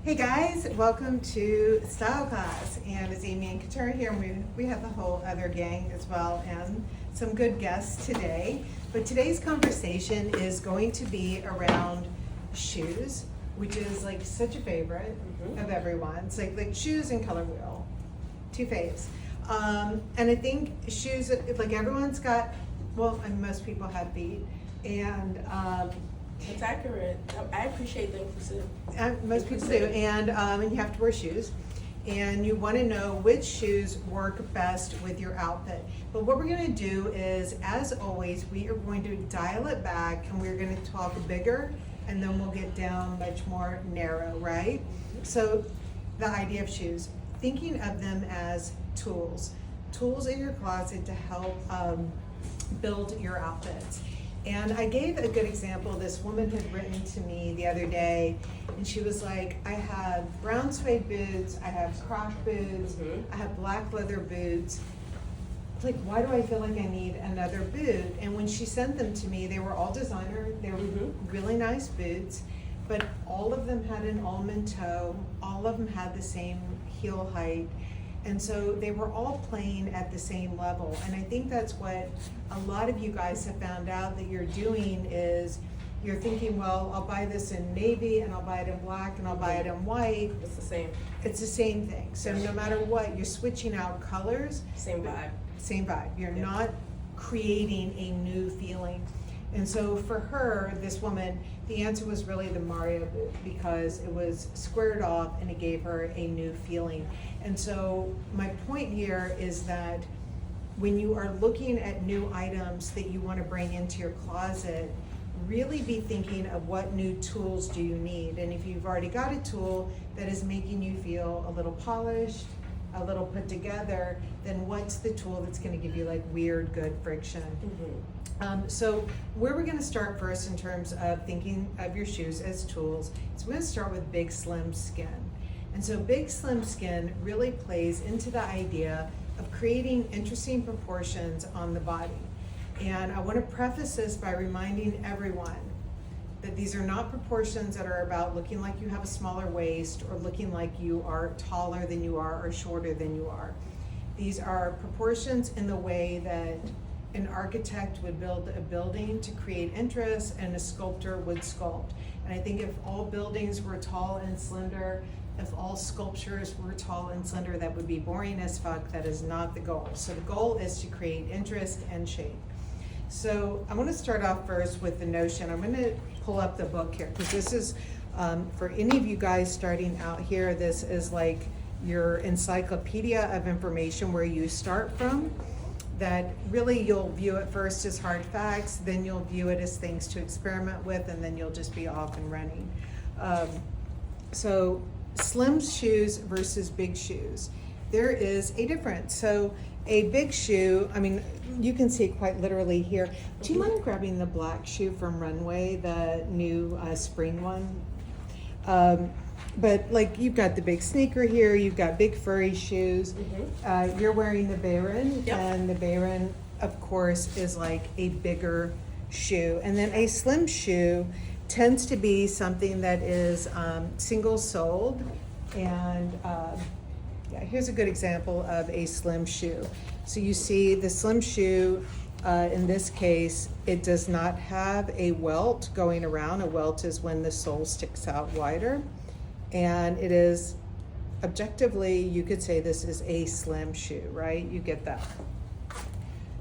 Hey guys, welcome to Style Class, and it's Amy and Katura here, and we have the whole other gang as well, and some good guests today. But today's conversation is going to be around shoes, which is like such a favorite of everyone. It's like shoes and color wheel, two faves. And I think shoes, like everyone's got, well, and most people have feet, and It's accurate. I appreciate the inclusive. most people do, and you have to wear shoes, and you want to know which shoes work best with your outfit. But what we're going to do is, as always, we are going to dial it back, and we're going to talk bigger, and then we'll get down much more narrow, right? So the idea of shoes, thinking of them as tools in your closet to help build your outfits. And I gave a good example. This woman had written to me the other day, and she was like, I have brown suede boots, I have Croc boots, I have black leather boots. Like, why do I feel like I need another boot? And when she sent them to me, they were all designer, they were really nice boots, but all of them had an almond toe, all of them had the same heel height. And so they were all playing at the same level. And I think that's what a lot of you guys have found out that you're doing is you're thinking, well, I'll buy this in navy and I'll buy it in black and I'll buy it in white. It's the same. It's the same thing. So no matter what, you're switching out colors. Same vibe. Same vibe. You're not creating a new feeling. And so for her, this woman, the answer was really the Mario boot because it was squared off and it gave her a new feeling. And so my point here is that when you are looking at new items that you want to bring into your closet, really be thinking of what new tools do you need. And if you've already got a tool that is making you feel a little polished, a little put together, then what's the tool that's going to give you like weird, good friction? So where we're going to start first in terms of thinking of your shoes as tools is we're going to start with big, slim skin. And so big, slim skin really plays into the idea of creating interesting proportions on the body. And I want to preface this by reminding everyone that these are not proportions that are about looking like you have a smaller waist or looking like you are taller than you are or shorter than you are. These are proportions in the way that an architect would build a building to create interest and a sculptor would sculpt. And I think if all buildings were tall and slender, if all sculptures were tall and slender, that would be boring as fuck. That is not the goal. So the goal is to create interest and shape. So I want to start off first with the notion. I'm going to pull up the book here because this is, for any of you guys starting out here, this is like your encyclopedia of information where you start from. That really you'll view it first as hard facts, then you'll view it as things to experiment with, and then you'll just be off and running. So slim shoes versus big shoes. There is a difference. So a big shoe, I mean, you can see it quite literally here. Do you mind grabbing the black shoe from Runway, the new spring one? But like you've got the big sneaker here, you've got big furry shoes. You're wearing the Baron, and the Baron, of course, is like a bigger shoe. And then a slim shoe tends to be something that is single-soled. And here's a good example of a slim shoe. So you see the slim shoe, in this case, it does not have a welt going around. A welt is when the sole sticks out wider. And it is, objectively, you could say this is a slim shoe, right? You get that.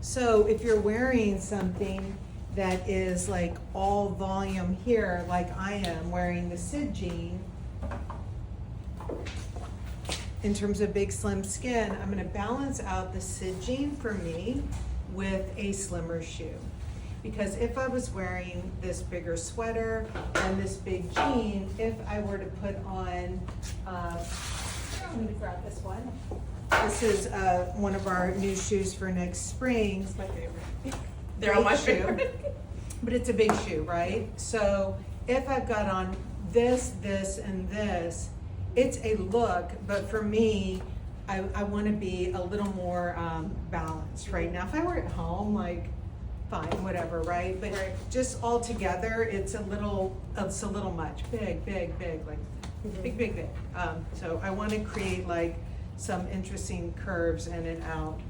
So if you're wearing something that is like all volume here, like I am wearing the Sid jean, in terms of big slim skin, I'm gonna balance out the Sid jean for me with a slimmer shoe. Because if I was wearing this bigger sweater and this big jean, if I were to put on, I'm gonna grab this one. This is one of our new shoes for next spring. It's my favorite. They're all my favorite. But it's a big shoe, right? So if I've got on this, and this, it's a look, but for me, I wanna be a little more balanced right now. If I were at home, like, fine, whatever, right? But just all together, it's a little much. Big, like big, big, big. So I want to create like some interesting curves in and out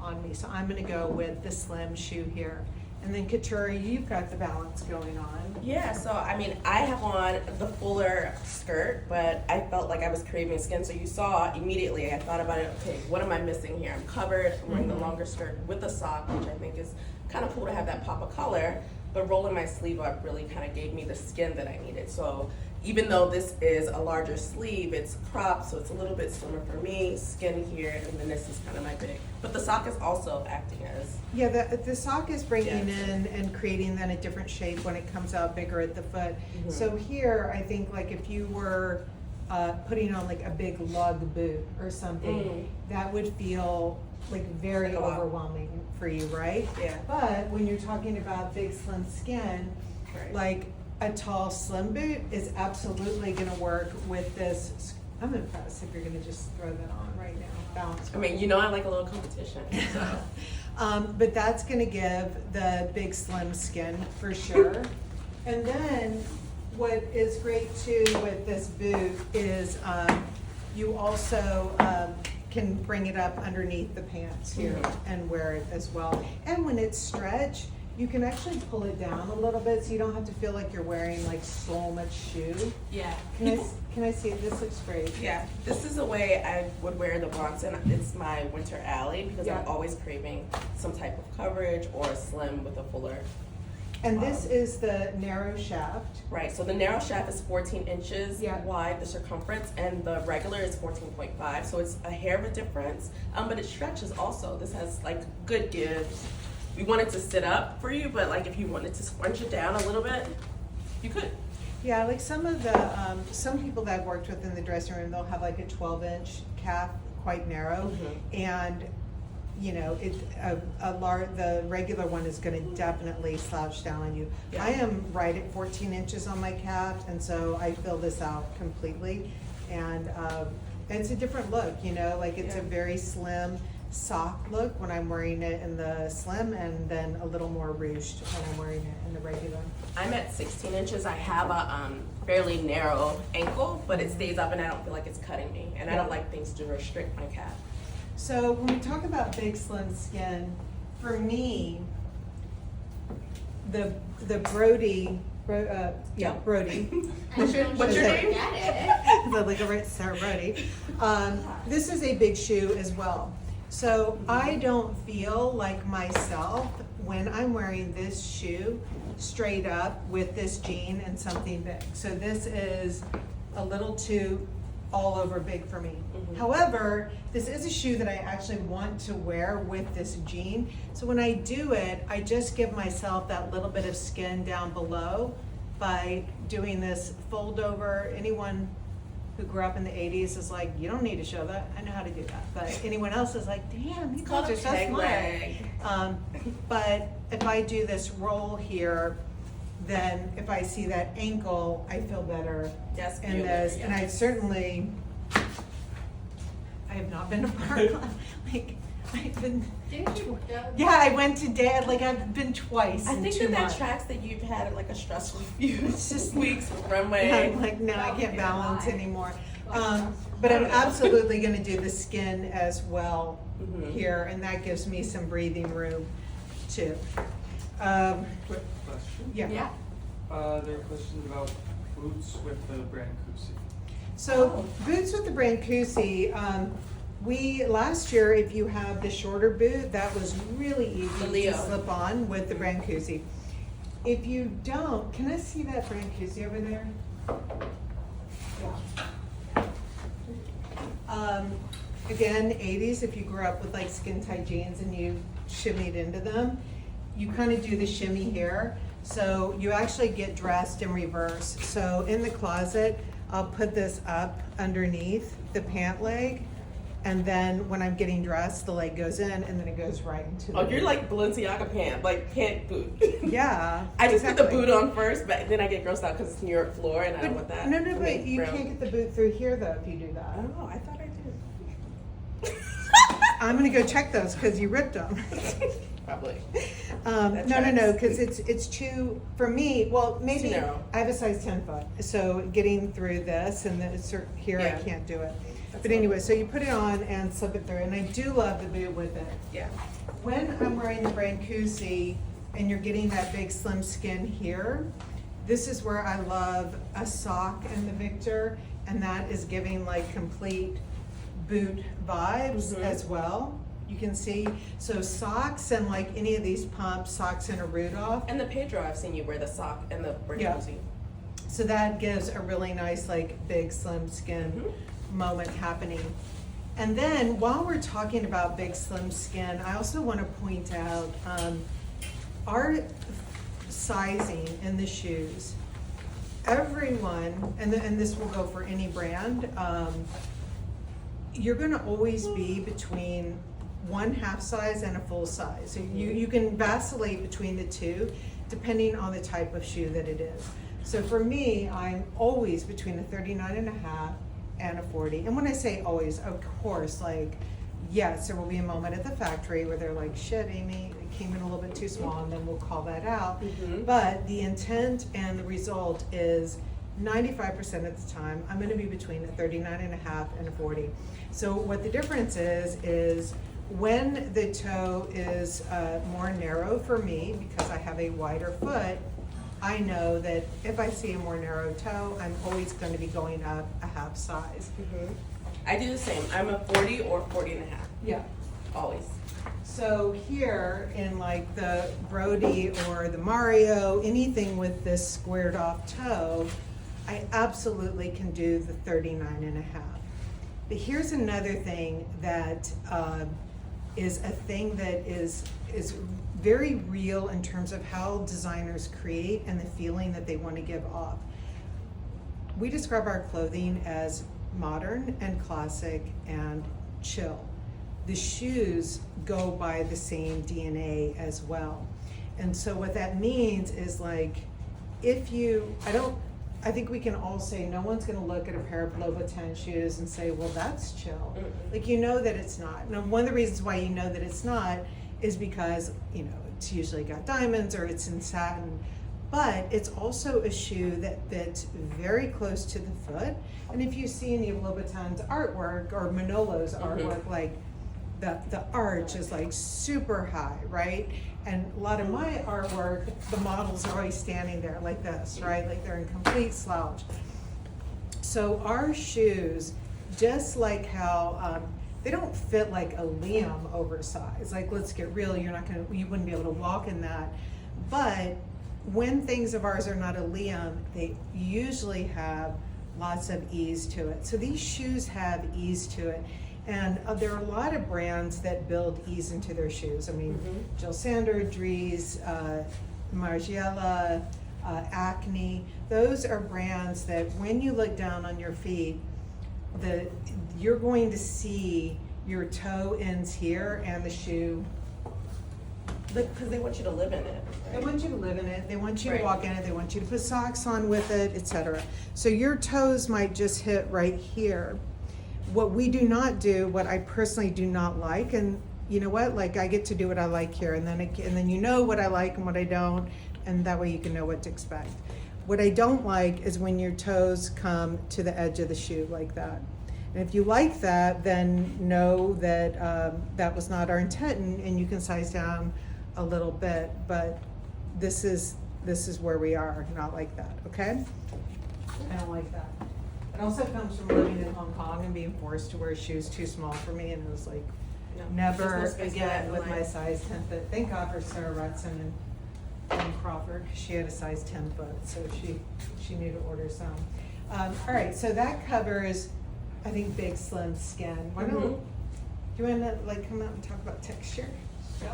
on me. So I'm going to go with the slim shoe here. And then Katura, you've got the balance going on. Yeah, so I mean, I have on the fuller skirt, but I felt like I was craving skin. So you saw immediately, I thought about it, okay, what am I missing here? I'm covered, I'm wearing the longer skirt with a sock, which I think is kind of cool to have that pop of color, but rolling my sleeve up really kind of gave me the skin that I needed. So even though this is a larger sleeve, it's cropped, so it's a little bit slimmer for me, skin here, and then this is kind of my big. But the sock is also acting as. Yeah, the sock is bringing in and creating then a different shape when it comes out bigger at the foot. So here, I think like if you were putting on like a big lug boot or something, that would feel like very like overwhelming for you, right? Yeah. But when you're talking about big slim skin, like a tall slim boot is absolutely gonna work with this. I'm impressed if you're gonna just throw that on right now. Balance. I mean, you know I like a little competition, so. But that's gonna give the big slim skin for sure. And then what is great too with this boot is you also can bring it up underneath the pants here and wear it as well. And when it's stretched, you can actually pull it down a little bit so you don't have to feel like you're wearing like so much shoe. Yeah. Can I see it? This looks great. Yeah, this is the way I would wear the Bronson. It's my winter alley because I'm always craving some type of coverage or a slim with a fuller. And this is the narrow shaft. Right, so the narrow shaft is 14 inches wide, the circumference, and the regular is 14.5, so it's a hair of a difference, but it stretches also. This has like good give. We wanted to sit up for you, but like if you wanted to scrunch it down a little bit, you could. Yeah, like some of the, some people that I've worked with in the dressing room, they'll have like a 12-inch calf, quite narrow, and you know, it's the regular one is gonna definitely slouch down on you. I am right at 14 inches on my calf, and so I fill this out completely, and it's a different look, you know, like it's a very slim sock look when I'm wearing it in the slim, and then a little more ruched when I'm wearing it in the regular. I'm at 16 inches. I have a fairly narrow ankle, but it stays up and I don't feel like it's cutting me, and I don't like things to restrict my calf. So when we talk about big slim skin, for me, the Brody, Brody. What's your name? The like Sarah Brody. This is a big shoe as well. So I don't feel like myself when I'm wearing this shoe straight up with this jean and something big. So this is a little too all over big for me. However, this is a shoe that I actually want to wear with this jean. So when I do it, I just give myself that little bit of skin down below by doing this fold over. Anyone who grew up in the 80s is like, you don't need to show that. I know how to do that. But anyone else is like, damn, these clothes are so smart. But if I do this roll here, then if I see that ankle, I feel better in this. And I certainly, I have not been to Parkland. Like, I've been. Didn't you go? Yeah, I went to Dad. Like I've been twice. I in think 2 that months. tracks that you've had like a stressful few It's just weeks with runway. I'm like, no, I can't balance anymore. But I'm absolutely going to do the skin as well here, and that gives me some breathing room too. Quick question. Yeah. Yeah. There are questions about boots with the brand Kusi. So boots with the brand Kusi, we last year, if you have the shorter boot, that was really easy to slip on with the brand Kusi. If you don't, can I see that brand Kusi over there? Yeah. Again, 80s, if you grew up with like skin tight jeans and you shimmied into them, you kind of do the shimmy here. So you actually get dressed in reverse. So in the closet, I'll put this up underneath the pant leg, and then when I'm getting dressed, the leg goes in, and then it goes right into the boot. You're like Balenciaga pant boot. Yeah. I just put the boot on first, but then I get grossed out because it's New York floor, and I don't want that. No, but you can't get the boot through here though if you do that. Oh, I thought I did. I'm gonna go check those, cause you ripped them. Probably. No, tracks. cause it's too, for me, well, maybe, narrow. I have a size 10 foot, so getting through this and here I Yeah. can't do it. That's But anyway, so you put it on and slip it through, and I do love the boot with it. Yeah. When I'm wearing the Brancusi and you're getting that big slim skin here, this is where I love a sock in the Victor, and that is giving like complete boot vibes Mhm. as well. You can see, so socks and like any of these pumps, socks and a Rudolph, And the Pedro, I've seen you wear the sock and the Yeah. Brancusi. so that gives a really nice like big slim skin Mhm. moment happening. And then while we're talking about big slim skin, I also want to point out our sizing in the shoes. Everyone, and this will go for any brand, you're going to always be between one half size and a full size. So you can vacillate between the two depending on the type of shoe that it is. So for me, I'm always between a 39 and a half and a 40. And when I say always, of course, like, yes, there will be a moment at the factory where they're like, shit, Amy, it came in a little bit too small, and then we'll call that out. Mhm. But the intent and the result is 95% of the time, I'm gonna be between a 39 and a half and a 40. So what the difference is when the toe is more narrow for me, because I have a wider foot, I know that if I see a more narrow toe, I'm always going to be going up a half size. Mhm. I do the same. I'm a 40 or 40 and a half. Yeah. Always. So here in like the Brody or the Mario, anything with this squared off toe, I absolutely can do the 39 and a half. But here's another thing that is a thing that is very real in terms of how designers create and the feeling that they want to give off. We describe our clothing as modern and classic and chill. The shoes go by the same DNA as well. And so what that means is like, I think we can all say no one's gonna look at a pair of Louboutin shoes and say, well, that's chill. Mm-mm. Like, you know that it's not. Now, one of the reasons why you know that it's not is because, it's usually got diamonds or it's in satin. But it's also a shoe that fits very close to the foot. And if you see any of Louboutin's artwork or Manolo's artwork, like the arch is like super high, right? And a lot of my artwork, the models are always standing there like this, right? Like they're in complete slouch. So our shoes, just like how they don't fit like a Liam oversized. Like, let's get real, you wouldn't be able to walk in that. But when things of ours are not a Liam, they usually have lots of ease to it. So these shoes have ease to it. And there are a lot of brands that build ease into their shoes. I mean, Jill Sander, Dries, Margiela, Acne. Those are brands that when you look down on your feet, you're going to see your toe ends here and the shoe. Because they want you to live in it. They want you to live in it, they want you to Right. walk in it, they want you to put socks on with it, etc. So your toes might just hit right here. What we do not do, what I personally do not like, and you know what, like I get to do what I like here, and then you know what I like and what I don't, and that way you can know what to expect. What I don't like is when your toes come to the edge of the shoe like that. And if you like that, then know that that was not our intent, and you can size down a little bit, but this is where we are, not like that, okay? I don't like that. It also comes from living in Hong Kong and being forced to wear shoes too small for me, and it was like, No, never there's no space for that again in with my life. size 10 foot. Thank God for Sarah Rutson and Crawford, 'cause she had a size 10 foot, so she knew to order some. All right, so that covers, I think, big slim skin. Why don't, Mhm. do you wanna like come out and talk about texture? Sure.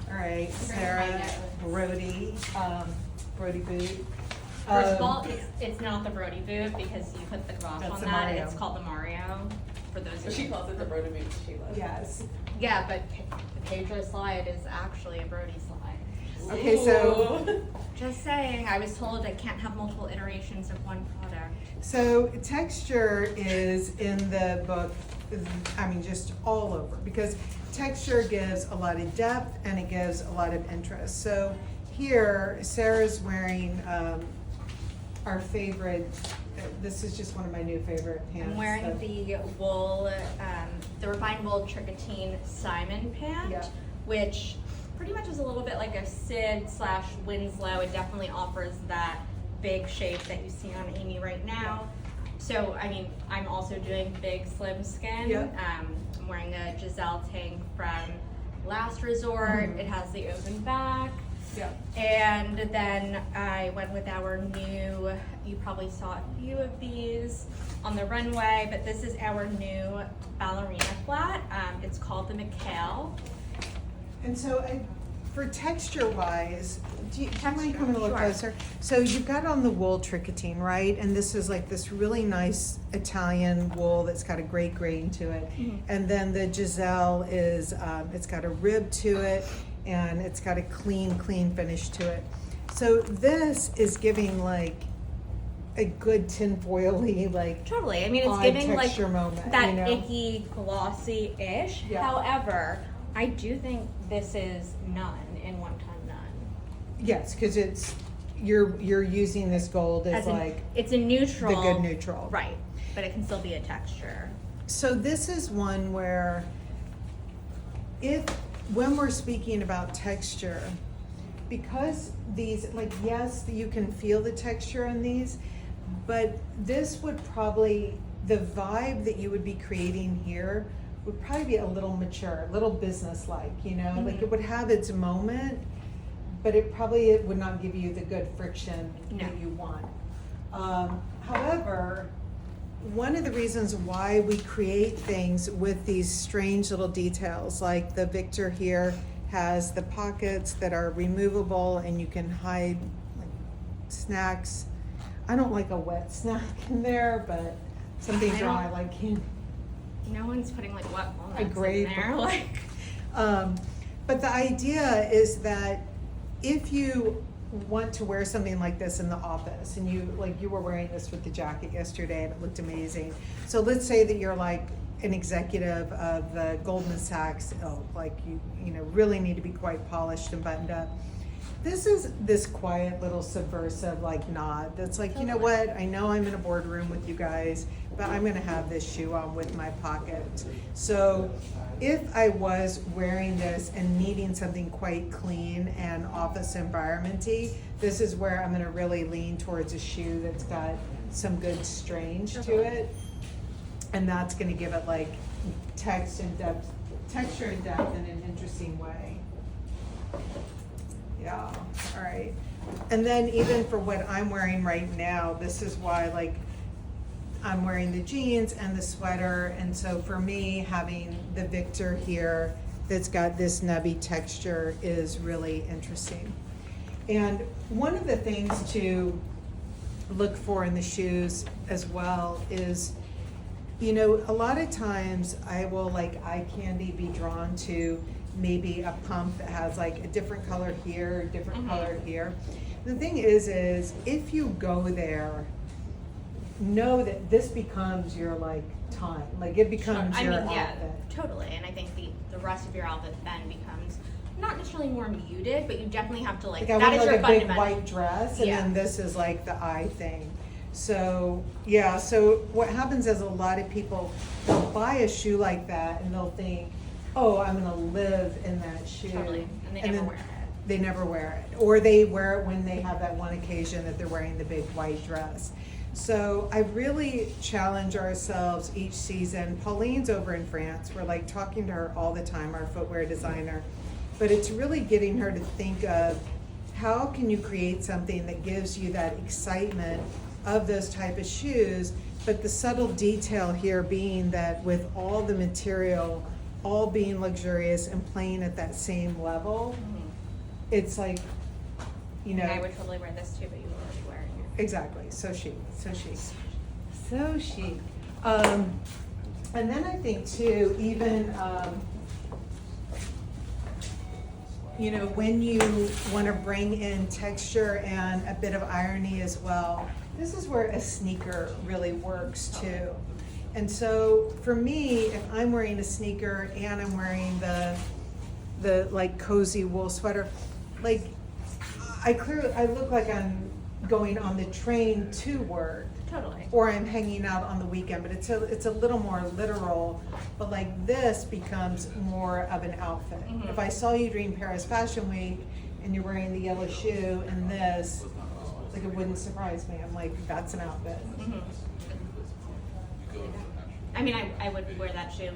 All right, Sarah, Brody, Brody boot. First of all, it's not the Brody boot because you put the gloss That's on the that. Mario. It's called the Mario. For those So of she you. calls it the Brody boot. She loves. Yes. Yeah, but the Pedro slide is actually a Brody slide. Okay, so- Ooh. Just saying, I was told I can't have multiple iterations of one product. So texture is in the book I mean, just all over, because texture gives a lot of depth and it gives a lot of interest. So here, Sarah's wearing our favorite, this is just one of my new favorite pants. I'm wearing that- the wool, the refined wool Tricotine Simon pant, Yeah. which pretty much is a little bit like a Sid/Winslow. It definitely offers that big shape that you see on Amy right now. So, I mean, I'm also doing big slim skin. Yeah. I'm wearing a Giselle tank from Last Resort. Mhm. It has the open back. Yeah. And then I went with our new, you probably saw a few of these on the runway, but this is our new ballerina flat. It's called the McHale. And so, for texture wise, do you mind Texture, coming a little sure. closer? So you've got on the wool Tricotine, right? And this is like this really nice Italian wool that's got a great grain to it. Mhm. And then the Giselle is, it's got a rib to it, and it's got a clean finish to it. So this is giving like a good tinfoily, like, Totally. I mean, it's odd giving like texture moment, that you know? icky, glossy-ish. Yeah. However, I do think this is none in one ton none. yes, because it's, you're using this gold as in, like it's a neutral. the good neutral. Right. But it can still be a texture. So this is one where when we're speaking about texture, because these, like, yes, you can feel the texture in these, but this would probably, the vibe that you would be creating here would probably be a little mature, a little business-like, you know? Like, it would have its moment, but it would not give you the good friction that No. you want. However, one of the reasons why we create things with these strange little details, like the Victor here has the pockets that are removable and you can hide like snacks. I don't like a wet snack in there, but something I dry don't- like candy. No one's putting like wet walnuts A grape in there. of- Like, But the idea is that if you want to wear something like this in the office, and you were wearing this with the jacket yesterday and it looked amazing. So let's say that you're like an executive of the Goldman Sachs ilk, like you know, really need to be quite polished and buttoned up. This is this quiet little subversive like nod that's like, you know what, I know I'm in a boardroom with you guys, but I'm gonna have this shoe on with my pocket. So if I was wearing this and needing something quite clean and office environmenty, this is where I'm gonna really lean towards a shoe that's got some good strange to it. And that's gonna give it like texture and depth in an interesting way. Yeah, all right. And then even for what I'm wearing right now, this is why like I'm wearing the jeans and the sweater. And so for me, having the Victor here that's got this nubby texture is really interesting. And one of the things to look for in the shoes as well is, you know, a lot of times I will like eye candy be drawn to maybe a pump that has like a different color here, different color here. The thing is if you go there, know that this becomes your like time, like it becomes I your mean, yeah, outfit. totally. And I think the rest of your outfit then becomes not necessarily more muted, but you definitely have to like Like I that want is like your a big fundamental. white dress, and Yeah. then this is like the eye thing. So yeah, so what happens is a lot of people, they'll buy a shoe like that and they'll think, oh, I'm gonna live in that shoe. Totally, and they never then wear it. They never wear it, or they wear it when they have that one occasion that they're wearing the big white dress. So I really challenge ourselves each season. Pauline's over in France. We're like talking to her all the time, our footwear designer. But it's really getting her to think of how can you create something that gives you that excitement of those type of shoes, but the subtle detail here being that with all the material all being luxurious and playing at that same level, it's like, you know. And I would totally wear this too, but you were already wearing it. Exactly, so chic, so chic, so chic. And then I think too, even, you know, when you want to bring in texture and a bit of irony as well, this is where a sneaker really works too. And so for me, if I'm wearing a sneaker and I'm wearing the like cozy wool sweater, like I look like I'm going on the train to work. Totally. Or I'm hanging out on the weekend, but it's a little more literal. But like this becomes more of an outfit. Mhm. If I saw you during Paris Fashion Week and you're wearing the yellow shoe and this, like it wouldn't surprise me. I'm like, that's an outfit. Mhm. I mean, I would wear that shoe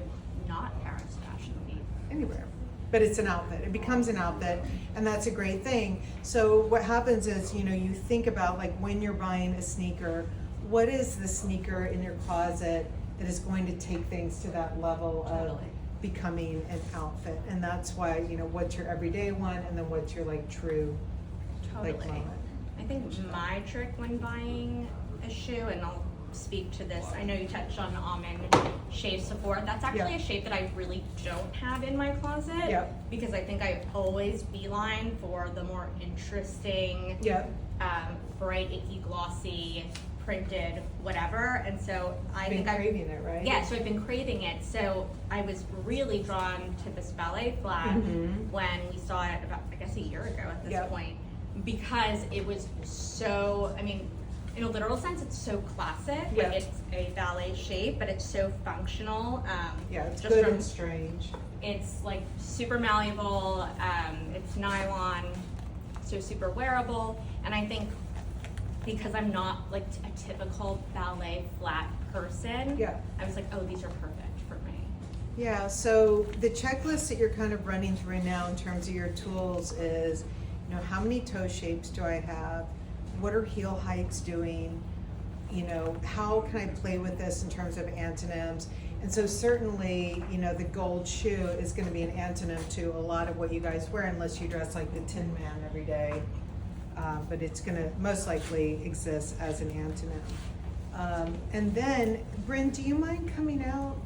not Paris Fashion Week. Anywhere. But it's an outfit. It becomes an outfit, and that's a great thing. So what happens is, you think about like when you're buying a sneaker, what is the sneaker in your closet that is going to take things to that level of Totally. becoming an outfit? And that's why, what's your everyday one, and then what's your like true like Totally. moment. I think my trick when buying a shoe, and I'll speak to this, I know you touched on almond shave Sephora. That's actually Yeah. a shape that I really don't have in my closet. Yep. Because I think I always beeline for the more interesting, Yep. bright, icky, glossy, printed, whatever. And so I Been think I've craving it, right? Yeah, so I've been craving it. So I was really drawn to this ballet flat Mhm. when we saw it about, I guess, a year ago at this Yep. point, because it was so, I mean, in a literal sense, it's so classic. Yep. Like it's a ballet shape, but it's so functional. Yeah, it's just good from- and strange. It's like super malleable. It's nylon, so super wearable. And I think because I'm not like a typical ballet flat person, Yeah. I was like, oh, these are perfect for me. Yeah, so the checklist that you're kind of running through now in terms of your tools is, how many toe shapes do I have? What are heel heights doing? How can I play with this in terms of antonyms? And so certainly, the gold shoe is going to be an antonym to a lot of what you guys wear, unless you dress like the Tin Man every day. But it's going to most likely exist as an antonym. And then, Bryn, do you mind coming out?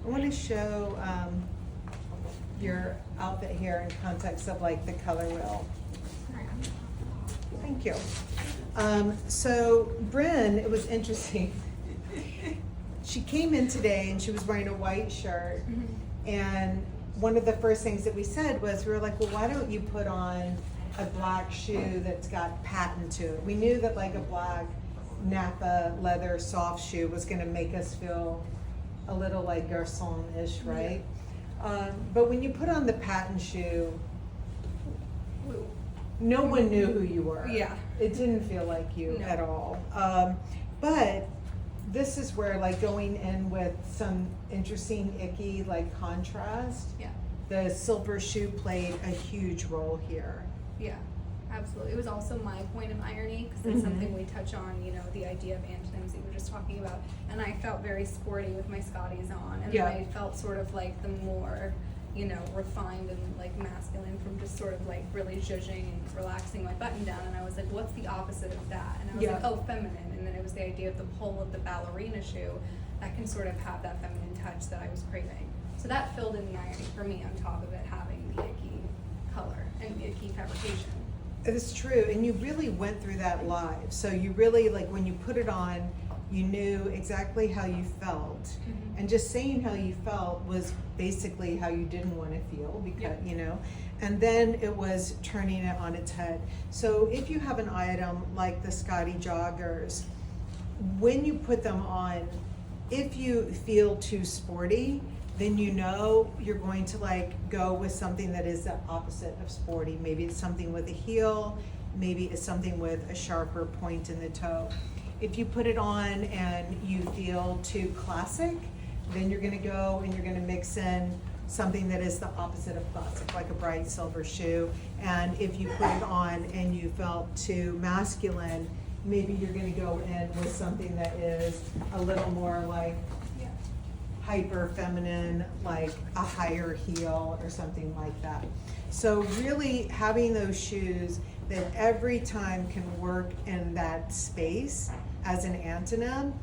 I want to show your outfit here in context of like the color wheel. Thank you. So Bryn, it was interesting. She came in today and she was wearing a white shirt. And one of the first things that we said was, we were like, well, why don't you put on a black shoe that's got patent to it? We knew that like a black Napa leather soft shoe was gonna make us feel a little like garçon-ish, right? But when you put on the patent shoe, no one knew who you were. Yeah. It didn't feel like you No. at all. But this is where like going in with some interesting icky like contrast, Yeah, the silver shoe played a huge role here. yeah, absolutely. It was also my point of irony, because it's Mhm. something we touch on, the idea of antonyms that you were just talking about. And I felt very sporty with my Scotties on, and Yeah. I felt sort of like the more, refined and like masculine from just sort of like really zhuzhing and relaxing my button down. And I was like, what's the opposite of that? And I was like, Yeah. oh, feminine. And then it was the idea of the pull of the ballerina shoe that can sort of have that feminine touch that I was craving. So that filled in the irony for me, on top of it having the icky color and the icky fabrication. It's true, and you really went through that live. So you really, like, when you put it on, you knew exactly how you felt. Mhm. And just saying how you felt was basically how you didn't want to feel, because, and then it was turning it on its head. So if you have an item like the Scotty joggers, when you put them on, if you feel too sporty, then you're going to like go with something that is the opposite of sporty. Maybe it's something with a heel, maybe it's something with a sharper point in the toe. If you put it on and you feel too classic, then you're gonna go and you're gonna mix in something that is the opposite of classic, like a bright silver shoe. And if you put it on and you felt too masculine, maybe you're gonna go in with something that is a little more like Yeah. hyper feminine, like a higher heel or something like that. So really having those shoes that every time can work in that space as an antonym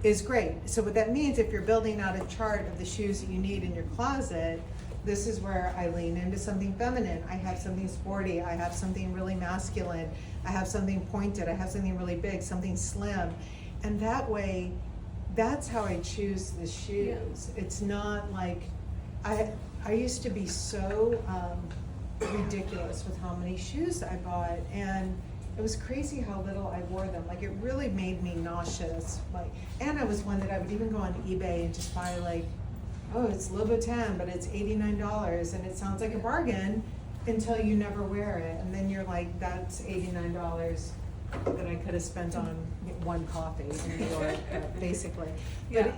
is great. So what that means, if you're building out a chart of the shoes that you need in your closet, this is where I lean into something feminine. I have something sporty, I have something really masculine, I have something pointed, I have something really big, something slim. And that way, that's how I choose the shoes. It's not like, I used to be so ridiculous with how many shoes I bought, and it was crazy how little I wore them. Like, it really made me nauseous. Like, and I was one that I would even go on eBay and just buy like, oh, it's Louboutin, but it's $89, and it sounds like a bargain until you never wear it, and then you're like, that's $89 that I could have spent on one coffee in New York, basically. But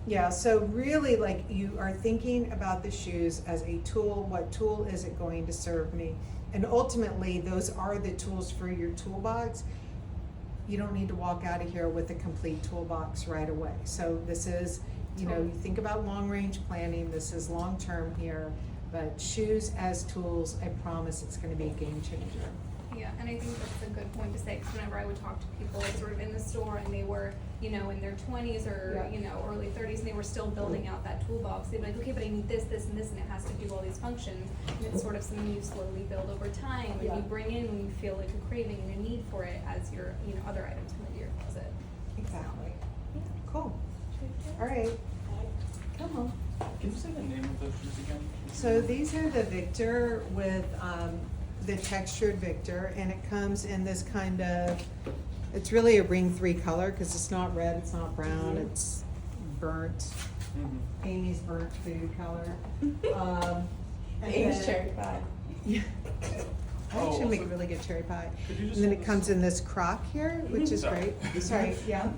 yeah, so really, like, you are thinking about the shoes as a tool. What tool is it going to serve me? And ultimately, those are the tools for your toolbox. You don't need to walk out of here with a complete toolbox right away. So this is, you know, you think about long-range planning, this is long-term here, but shoes as tools, I promise it's gonna be a game changer. Yeah, and I think that's a good point to say, because whenever I would talk to people sort of in the store and they were, you know, in their 20s or, Yeah. you know, early 30s, and they were still building out that toolbox, they'd be like, okay, but I need this, this, and this, and it has to do all these functions. And it's sort of something you slowly build over time, and Yeah. you bring in when you feel like a craving and a need for it as your, you know, other items come into your closet. Exactly. Cool. All right. Come on. Can you say the name of those shoes again? So these are the Victor with the textured Victor, and it comes in this kind of, it's really a ring 3 color because it's not red, it's not brown, it's burnt, Mm-hmm. Amy's burnt food color. And Amy's then- cherry pie. Yeah. I Oh, actually make also- really good cherry pie. Could you just And then hold it this- comes in this crock here, which is Sorry. great. Sorry, yeah.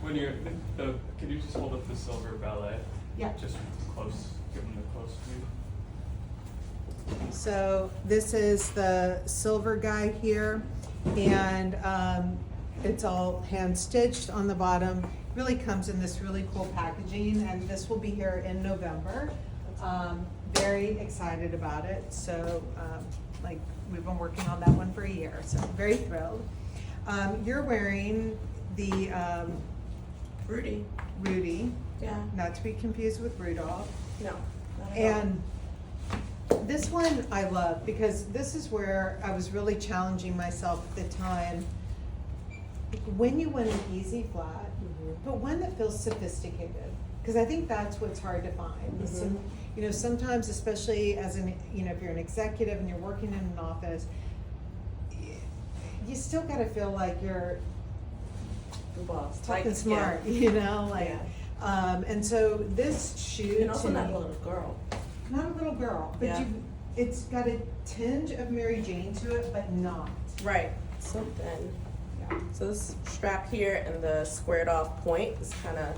When you're, can you just hold up the silver ballet? Yeah. Just close, give them the close view. So this is the silver guy here, and it's all hand stitched on the bottom. Really comes in this really cool packaging, and this will be here in November. Very excited about it. So like, we've been working on that one for a year, so I'm very thrilled. You're wearing the Rudy. Rudy, Yeah. not to be confused with Rudolph. No. Not at all. And this one I love because this is where I was really challenging myself at the time. When you want an easy flat, but one that feels sophisticated, because I think that's what's hard to find. Some, you know, sometimes, especially as an, you know, if you're an executive and you're working in an office, you still got to feel like you're The boss. talking Like, smart, yeah. you know, like. Yeah. And so this shoe And also to not a me- little girl. not a little girl, but Yeah. it's got a tinge of Mary Jane to it, but not. Right. So then, Yeah. so this strap here and the squared off point is kind of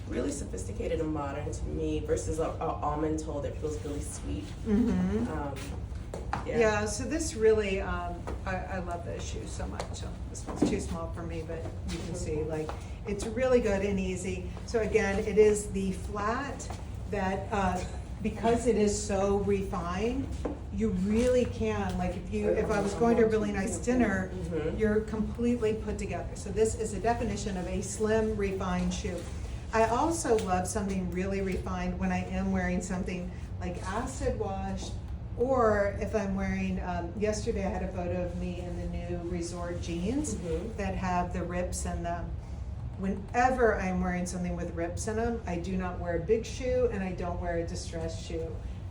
really sophisticated and modern to me versus a almond toe that feels really sweet. Mm-hmm. Yeah. So this really, I love this shoe so much. So this one's too small for me, but you can see, like, it's really good and easy. So again, it is the flat that, because it is so refined, you really can, like, if I was going to a really nice dinner, you're completely put together. So this is a definition of a slim, refined shoe. I also love something really refined when I am wearing something like acid washed, or if I'm wearing, yesterday I had a photo of me in the new resort jeans that have the rips in them. Whenever I'm wearing something with rips in them, I do not wear a big shoe and I don't wear a distressed shoe.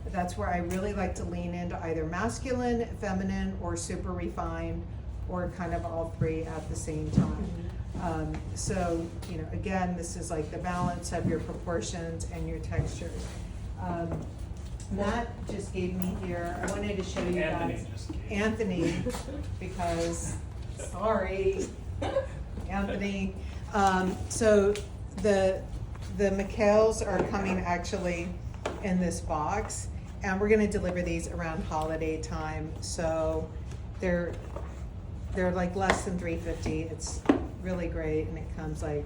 That's where I really like to lean into either masculine, feminine, or super refined, or kind of all three at the same time. So, you know, again, this is like the balance of your proportions and your textures. Matt just gave me here, I wanted to show you Anthony guys. just gave. Anthony, because, sorry, Anthony. So the McHale's are coming actually in this box, and we're gonna deliver these around holiday time. So they're like less than $3.50. It's really great, and it comes like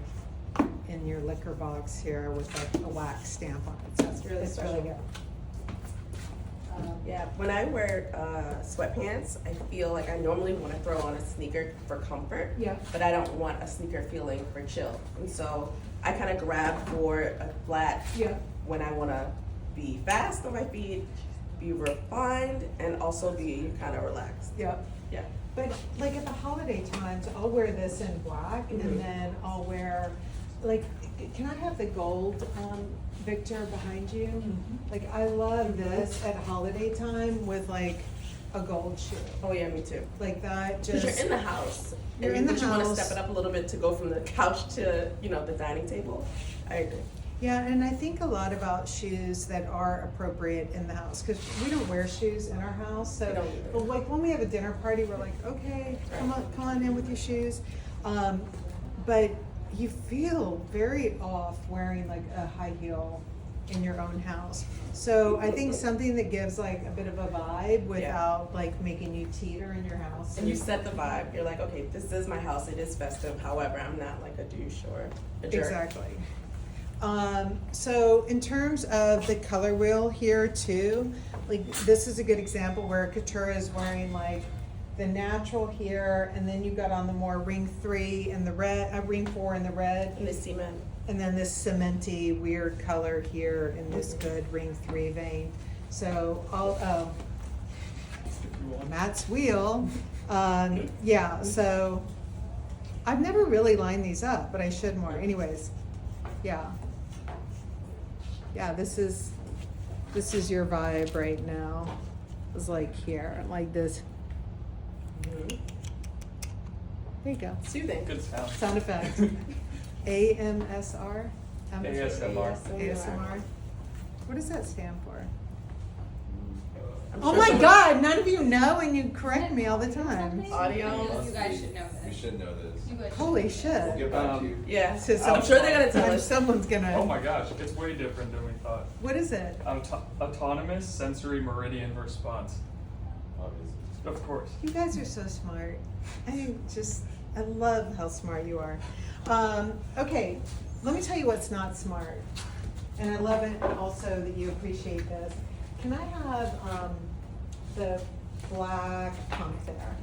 in your liquor box here with like a wax stamp on it. So It's really it's special. really good. Yeah, when I wear sweatpants, I feel like I normally want to throw on a sneaker for comfort, Yeah. but I don't want a sneaker feeling for chill. And so I kind of grab for a flat Yeah. when I want to be fast on my feet, be refined, and also be kind of relaxed. Yep. Yeah. But like at the holiday times, I'll wear this in black, Mhm. and then I'll wear like, can I have the gold, Victor, behind you? Like, I love this at holiday time with like a gold shoe. Oh yeah, me too. Like that Because just. you're in the house. You're and in the but you want to house. step it up a little bit to go from the couch to, the dining table. I agree. Yeah, and I think a lot about shoes that are appropriate in the house, because we don't wear shoes in our house, We so, don't either. but like when we have a dinner party, we're like, okay, come on in with your shoes. But you feel very off wearing like a high heel in your own house. So I think something that gives like a bit of a vibe without like making you teeter in your house. And you set the vibe. You're like, okay, this is my house. It is festive. However, I'm not like a douche or a jerk. Exactly. So in terms of the color wheel here too, like this is a good example where Katura is wearing like the natural here, and then you got on the more ring 3 and the red, ring 4 and the red, And the cement. and then this cementy weird color here in this good ring 3 vein. So Matt's wheel, yeah, so I've never really lined these up, but I should more. Anyways, yeah. Yeah, this is your vibe right now. It's like here, like this. Mhm. There you go. Soothing. Good sound. Sound effect. AMSR? ASMR. ASMR. What does that stand for? I'm Oh sure my someone- God, none of you know and you correct me all the time. Audio. You guys should know We this. should know this. You guys should Holy know this. shit. We'll get back to you. Yeah. So I'm sure they're gonna tell us. Someone's gonna. Oh my gosh, it's way different than we thought. What is it? Autonomous sensory meridian response. Obviously. Of course. You guys are so smart. I love how smart you are. Okay, let me tell you what's not smart. And I love it also that you appreciate this. Can I have the black pump there?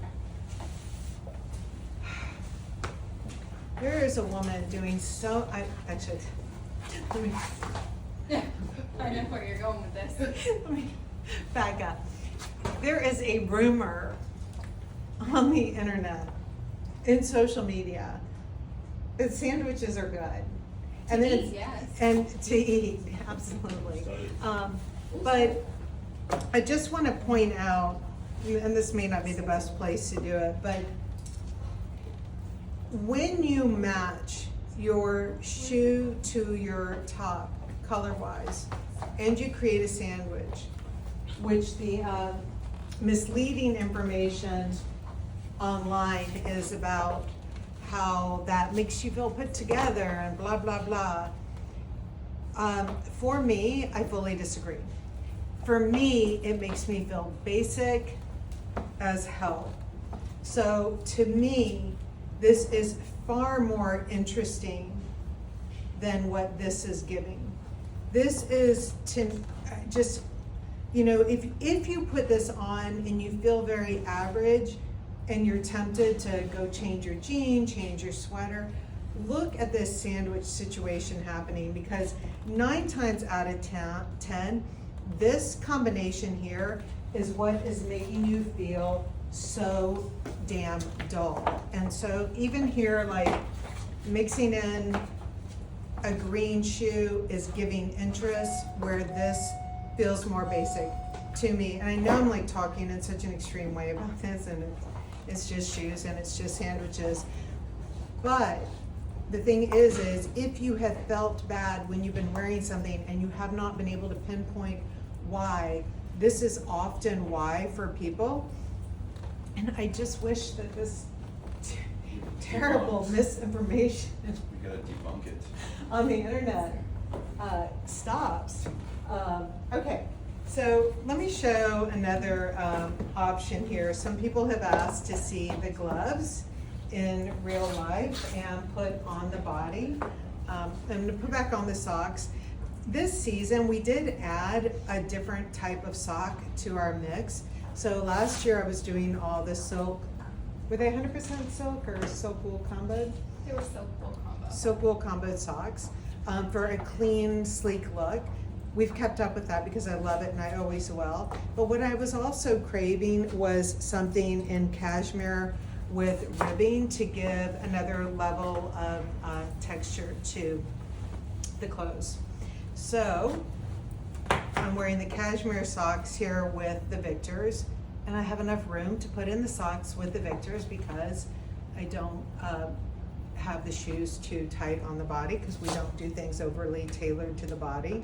There is a woman doing so, let me, I know where you're going with this. let me back up. There is a rumor on the internet, in social media, that sandwiches are good. And then eat, yes. And to eat, absolutely. But I just want to point out, and this may not be the best place to do it, but when you match your shoe to your top color-wise, and you create a sandwich, which the misleading information online is about how that makes you feel put together and blah, blah, blah. For me, I fully disagree. For me, it makes me feel basic as hell. So to me, this is far more interesting than what this is giving. This is to just, if you put this on and you feel very average and you're tempted to go change your jean, change your sweater, look at this sandwich situation happening, because 9 times out of 10, this combination here is what is making you feel so damn dull. And so even here, like mixing in a green shoe is giving interest, where this feels more basic to me. And I know I'm like talking in such an extreme way about this, and it's just shoes and it's just sandwiches. But the thing is if you have felt bad when you've been wearing something and you have not been able to pinpoint why, this is often why for people. And I just wish that this terrible misinformation We gotta debunk it. on the internet stops. Okay, so let me show another option here. Some people have asked to see the gloves in real life and put on the body. And to put back on the socks. This season, we did add a different type of sock to our mix. So last year I was doing all the silk. Were they 100% silk or silk wool combo? They were silk wool combo. Silk wool combo socks for a clean, sleek look. We've kept up with that because I love it and I always will. But what I was also craving was something in cashmere with ribbing to give another level of texture to the clothes. So I'm wearing the cashmere socks here with the Victors, and I have enough room to put in the socks with the Victors because I don't have the shoes too tight on the body, because we don't do things overly tailored to the body.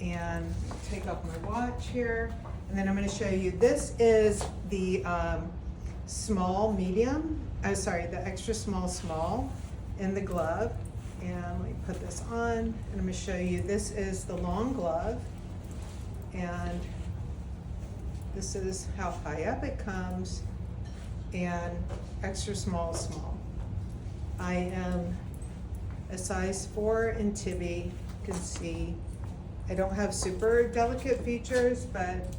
And take off my watch here, and then I'm going to show you, this is the small medium, the extra small in the glove. And let me put this on, and I'm going to show you, this is the long glove, and this is how high up it comes, and extra small. I am a size 4 in Tibby. You can see I don't have super delicate features, but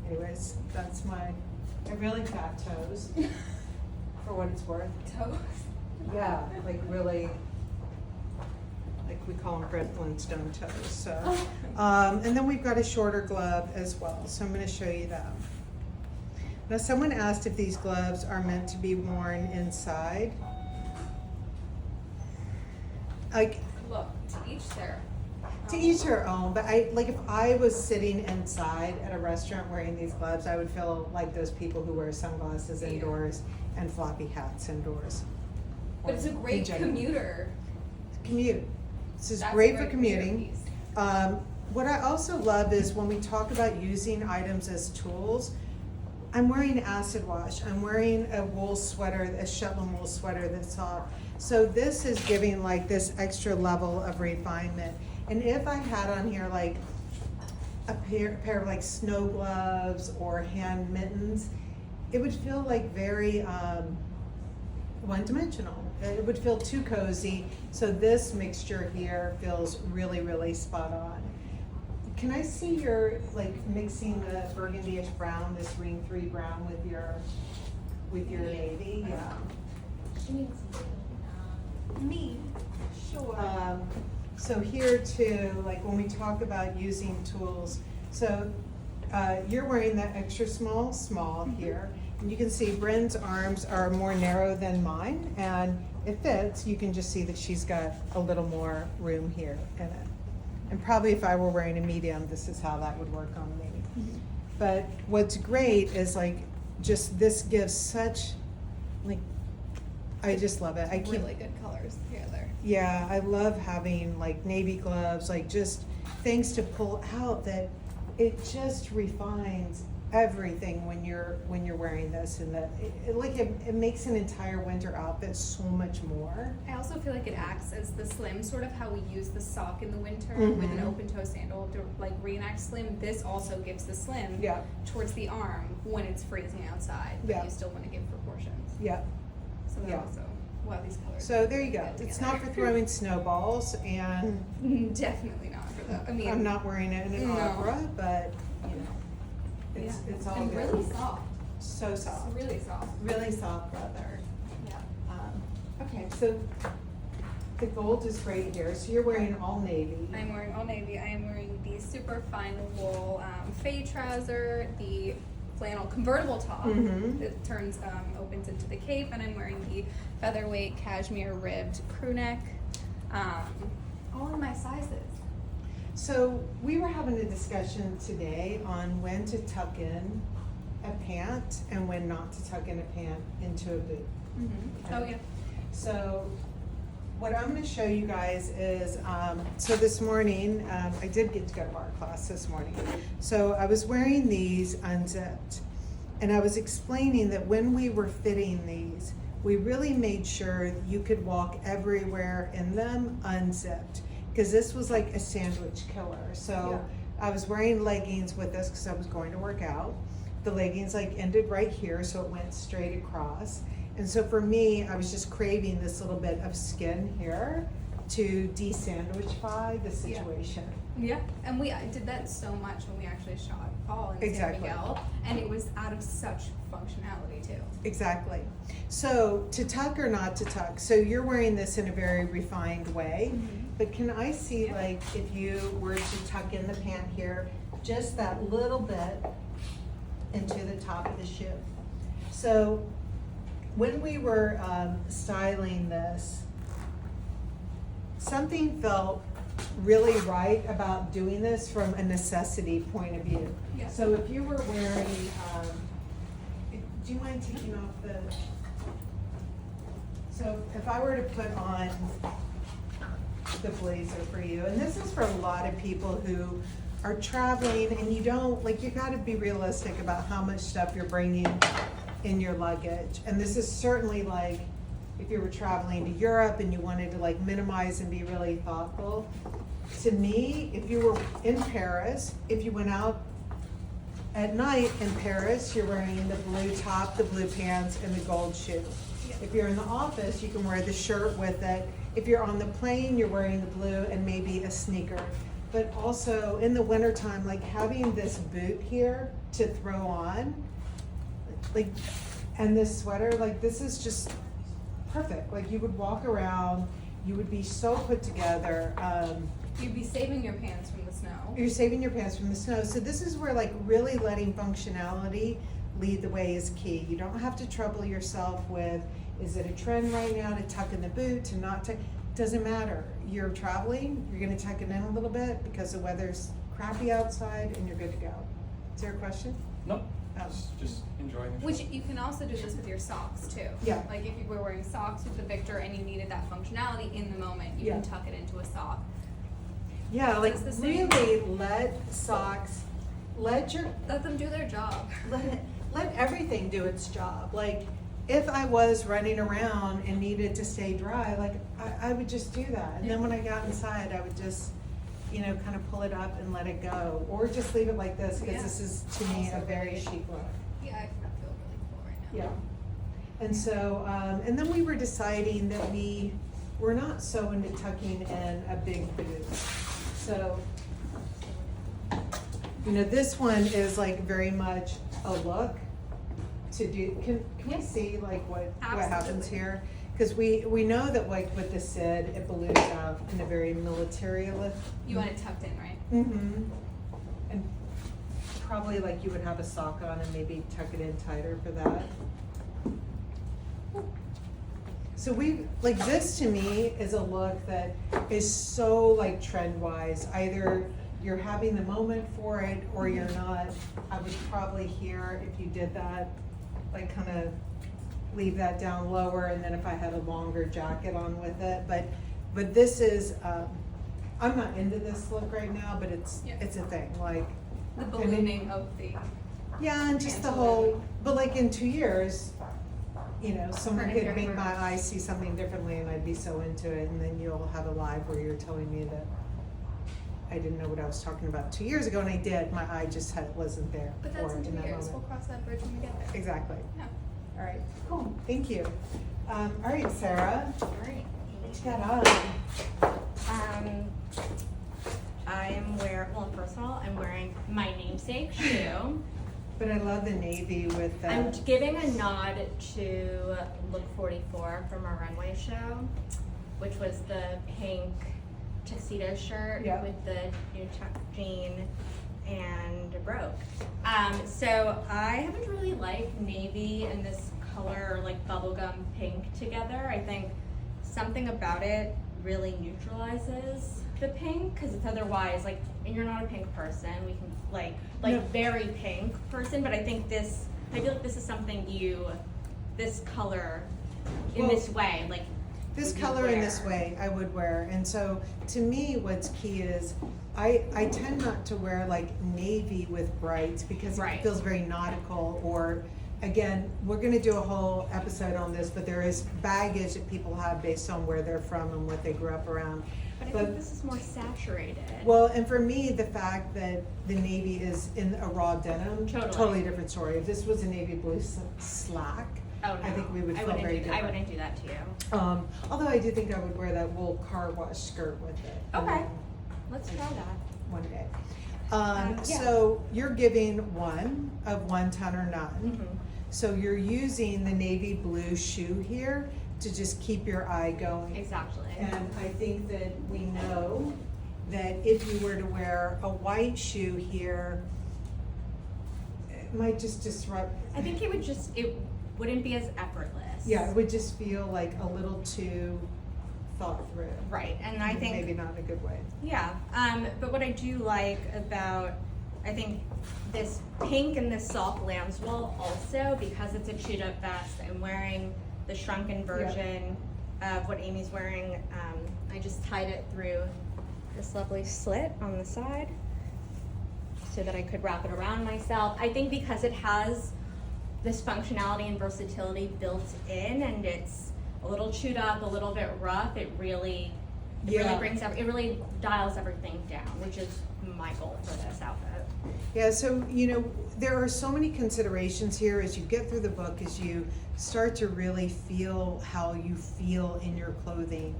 anyways, that's I have really fat toes for what it's worth. Toes. Yeah, like really, like we call them Brett Flintstone toes. So, and then we've got a shorter glove as well. So I'm going to show you that. Now, someone asked if these gloves are meant to be worn inside. Look, to each their To each her own, but if I was sitting inside at a restaurant wearing these gloves, I would feel like those people who wear sunglasses indoors and floppy hats indoors. But it's a In great general. commute. This is That's great a for commuting. piece. What I also love is when we talk about using items as tools, I'm wearing acid wash. I'm wearing a wool sweater, a Shetland wool sweater that's soft. So this is giving like this extra level of refinement. And if I had on here like a pair of like snow gloves or hand mittens, it would feel like very one-dimensional. It would feel too cozy. So this mixture here feels really, really spot on. Can I see your, like, mixing the burgundy-ish brown, this ring 3 brown with your navy? Yeah. Me, sure. So here too, like when we talk about using tools, so you're wearing that extra small here. And you can see Bryn's arms are more narrow than mine, and it fits. You can just see that she's got a little more room here in it. And probably if I were wearing a medium, this is how that would work on me. But what's great is like, just this gives such, like, I just love it. I keep, Really good colors together. yeah, I love having like navy gloves, like just things to pull out that it just refines everything when you're wearing this, and that it makes an entire winter outfit so much more. I also feel like it acts as the slim, sort of how we use the sock in the winter Mhm. with an open toe sandal to like reenact slim. This also gives the slim Yeah. towards the arm when it's freezing outside, but Yeah. you still want to give proportions. Yeah. So that Yeah. also, wow, these colors. So there you go. fit It's together. not for throwing snowballs, and Definitely not for that. I mean, I'm not wearing it in an No. opera, but you know, it's all and good. really soft. So soft, Really soft. really soft leather. Yeah. Okay, so the gold is great here. So you're wearing all navy. I'm wearing all navy. I am wearing the super fine wool fade trouser, the flannel convertible top Mhm. that turns opens into the cape, and I'm wearing the featherweight cashmere ribbed crew neck. All in my sizes. So we were having a discussion today on when to tuck in a pant and when not to tuck in a pant into a boot. Mm-hmm. Oh yeah. So what I'm going to show you guys is, so this morning, I did get to go to art class this morning. So I was wearing these unzipped, and I was explaining that when we were fitting these, we really made sure you could walk everywhere in them unzipped, because this was like a sandwich killer. So I was wearing leggings with this because I was going to work out. The leggings like ended right here, so it went straight across. And so for me, I was just craving this little bit of skin here to de-sandwichify the situation. Yeah, and we did that so much when we actually shot Paul and Exactly. San Miguel, and it was out of such functionality too. Exactly. So to tuck or not to tuck, so you're wearing this in a very refined way, but can I see, Yeah. like, if you were to tuck in the pant here, just that little bit into the top of the shoe. So when we were styling this, something felt really right about doing this from a necessity point of view. Yeah. So if you were wearing, do you mind taking off the, so if I were to put on the blazer for you, and this is for a lot of people who are traveling and you don't, like, you gotta be realistic about how much stuff you're bringing in your luggage. And this is certainly like, if you were traveling to Europe and you wanted to like minimize and be really thoughtful. To me, if you were in Paris, if you went out at night in Paris, you're wearing the blue top, the blue pants, and the gold shoe. If you're in the office, you can wear the shirt with it. If you're on the plane, you're wearing the blue and maybe a sneaker. But also in the wintertime, like having this boot here to throw on, like, and this sweater, like this is just perfect. Like you would walk around, you would be so put together. You'd be saving your pants from the snow. You're saving your pants from the snow. So this is where like really letting functionality lead the way is key. You don't have to trouble yourself with, is it a trend right now to tuck in the boot, to not tuck? Doesn't matter. You're traveling, you're gonna tuck it in a little bit because the weather's crappy outside and you're good to go. Is there a question? No, Oh. just enjoying the Which show. you can also do this with your socks too. Yeah. Like if you were wearing socks with the Victor and you needed that functionality in the moment, you can Yeah. tuck it into a sock. Yeah, like It's the same. really let socks, let Let them do their job. let everything do its job. Like if I was running around and needed to stay dry, like I would just do that. And then when I got inside, I would just, you know, kind of pull it up and let it go. Or just leave it like this, because Yeah. this is to me a Also very really- chic look. Yeah, I feel really cool right now. Yeah. And so, and then we were deciding that we're not so into tucking in a big boot. So, you know, this one is like very much a look to do. Can we see like what happens Absolutely. here? Because we know that like with the Sid, it balloons out in a very military look. You want it tucked in, right? Mm-hmm. And probably like you would have a sock on and maybe tuck it in tighter for that. So we, like this to me is a look that is so like trend wise. Either you're having the moment for it or you're not. I would probably here, if you did that, like kind of leave that down lower, and then if I had a longer jacket on with it. But this is, I'm not into this look right now, but it's Yeah. it's a thing. Like, The I mean- ballooning of the. yeah, and just the Pants whole, balloon. but like in 2 years, you know, someone Right, could right, make right. my eyes see something differently and I'd be so into it, and then you'll have a live where you're telling me that I didn't know what I was talking about 2 years ago, and I did, my eye just wasn't there But for that's it in in 2 that years. We'll moment. cross that bridge when we get there. Exactly. Yeah. All right, cool, thank you. All right, Sarah, All right. what you got on? I am well, first of all, I'm wearing my namesake shoe. But I love the navy with the. I'm giving a nod to Look 44 from our runway show, which was the pink tuxedo shirt Yeah. with the new tuck jean and a brogue. So I haven't really liked navy and this color, like bubblegum pink together. I think something about it really neutralizes the pink, because it's otherwise like, and you're not a pink person, we can like No. very pink person, but I think this, I feel like this is something this color in Well, this way, like This would you color in this wear? way, I would wear. And so to me, what's key is I tend not to wear like navy with brights because it Right. feels very nautical. Or again, we're gonna do a whole episode on this, but there is baggage that people have based on where they're from and what they grew up around. But I But- think this is more saturated. Well, and for me, the fact that the navy is in a raw denim, Totally. different story. If this was a navy blue slack, Oh, no. I think we would feel wouldn't very do, different. I wouldn't do that to you. Although I do think I would wear that wool car wash skirt with it. Okay. Let's try that. One day. Yeah. So you're giving 1 of 1, 10 or none. Mhm. So you're using the navy blue shoe here to just keep your eye going. Exactly. And I think that we know that if you were to wear a white shoe here, it might just disrupt. I think it would just wouldn't be as effortless. Yeah, it would just feel like a little too thought through. Right, and I think Maybe not in a good way. yeah, but what I do like about, I think this pink and this soft lamb's wool also, because it's a chewed up vest, I'm wearing the shrunken version of what Amy's wearing. I just tied it through this lovely slit on the side so that I could wrap it around myself. I think because it has this functionality and versatility built in, and it's a little chewed up, a little bit rough, it really brings it really dials everything down, which is my goal for this outfit. Yeah, so, you know, there are so many considerations here as you get through the book, as you start to really feel how you feel in your clothing.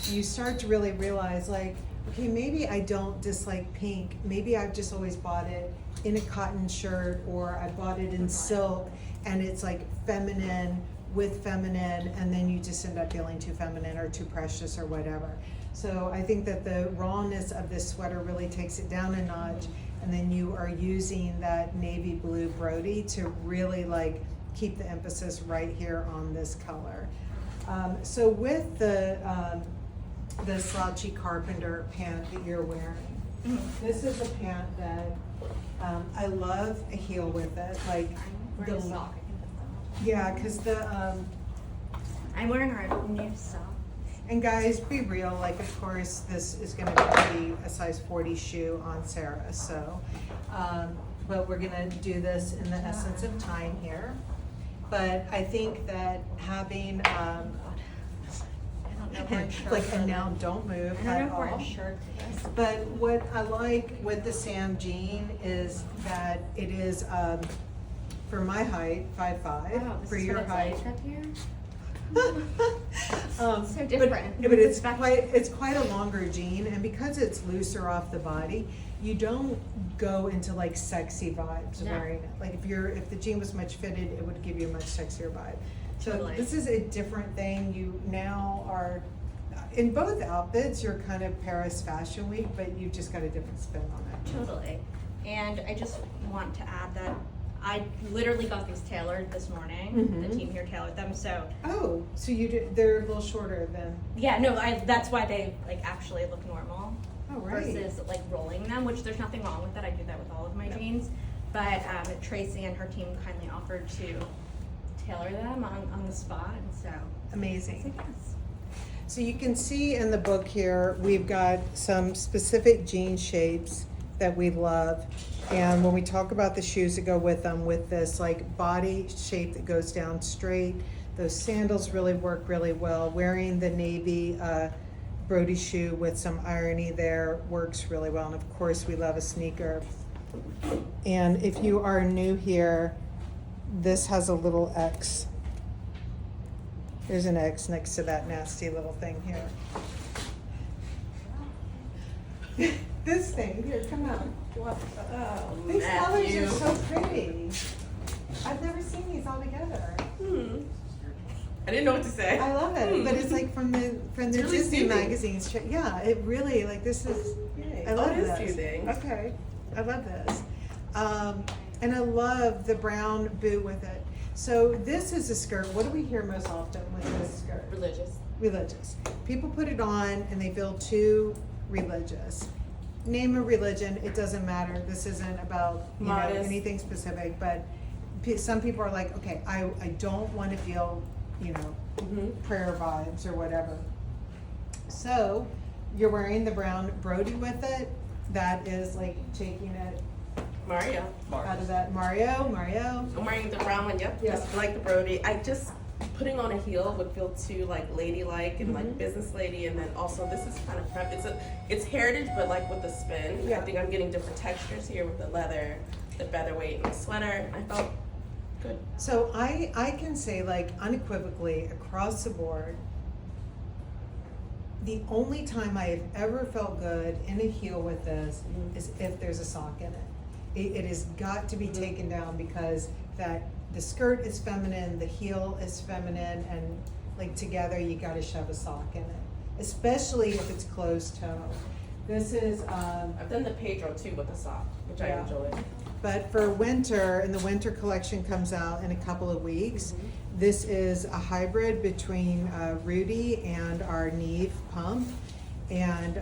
You start to really realize, like, okay, maybe I don't dislike pink. Maybe I've just always bought it in a cotton shirt, or I bought it in silk, and it's like feminine with feminine, and then you just end up feeling too feminine or too precious or whatever. So I think that the rawness of this sweater really takes it down a notch, and then you are using that navy blue Brody to really like keep the emphasis right here on this color. So with the slouchy carpenter pant that you're wearing, this is a pant that I love a heel with it, like I'm wearing a sock. I can put that on. yeah, because I'm wearing our new sock. and guys, be real, like, of course, this is gonna be a size 40 shoe on Sarah, so, but we're gonna do this in the essence of time here. But I think that having, I don't know if we're in shirt like, for and now this. don't move I don't know at if we're all. in shirt for this. But what I like with the Sam jean is that it is, for my height, 5'5", Wow, this for is your what it's height. like up here. So different. But it's quite a longer jean, and because it's looser off the body, you don't go into like sexy vibes No. wearing it. Like if the jean was much fitted, it would give you a much sexier vibe. So Totally. this is a different thing. You now are, in both outfits, you're kind of Paris Fashion Week, but you've just got a different spin on it. Totally. And I just want to add that I literally got these tailored this morning. Mhm. The team here tailored them, so Oh, so they're a little shorter than, yeah, no, that's why they like actually look normal oh, right. versus like rolling them, which there's nothing wrong with that. I do that with all of my No. jeans. But Tracy and her team kindly offered to tailor them on the spot, and so Amazing. I guess. So you can see in the book here, we've got some specific jean shapes that we love. And when we talk about the shoes that go with them, with this like body shape that goes down straight, those sandals really work really well. Wearing the navy Brody shoe with some irony there works really well. And of course, we love a sneaker. And if you are new here, this has a little X. There's an X next to that nasty little thing here. This thing, here, come on. What? Oh, These colors Matthew. are so pretty. I've never seen these all together. I didn't know what to say. I love it, but it's like from the It's really Disney soothing. magazines. Yeah, it really, like, this is, I love Oh, it is this. soothing. Okay, I love this. And I love the brown boot with it. So this is a skirt. What do we hear most often with this skirt? Religious. Religious. People put it on and they feel too religious. Name a religion, it doesn't matter. This isn't about Modest. anything specific, but some people are like, okay, I don't want to feel prayer vibes or whatever. So you're wearing the brown Brody with it. That is like taking it Mario. out of that Mario. I'm wearing the brown one, yep. Yeah. Just like the Brody. I just putting on a heel would feel too like ladylike and like business lady, and then also this is kind of prep. It's heritage, but like with the spin. Yeah. I think I'm getting different textures here with the leather, the featherweight, and the sweater. I felt good. So I can say like unequivocally across the board, the only time I have ever felt good in a heel with this is if there's a sock in it. It has got to be taken down because the skirt is feminine, the heel is feminine, and like together you got to shove a sock in it, especially if it's closed toe. This is I've done the Pedro too with the sock, which I Yeah. enjoy. But for winter, and the winter collection comes out in a couple of weeks, this is a hybrid between Rudy and our Neve pump. And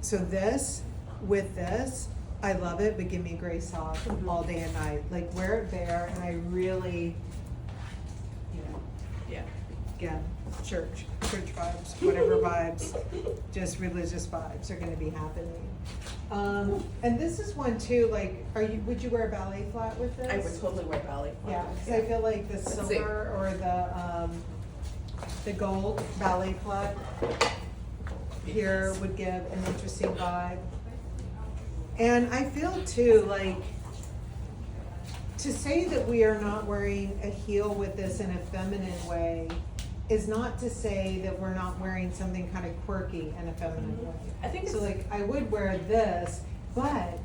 so this, with this, I love it, but give me a gray sock all day and night. Like, wear it bare, and I really, you know, Yeah. again, church vibes, whatever vibes, just religious vibes are gonna be happening. And this is one too, like, would you wear a ballet flat with this? I would totally wear ballet. Yeah, because I feel like the see. silver or the gold ballet flat here would give an interesting vibe. And I feel too, like, to say that we are not wearing a heel with this in a feminine way is not to say that we're not wearing something kind of quirky in a feminine way. I think So it's- like, I would wear this, but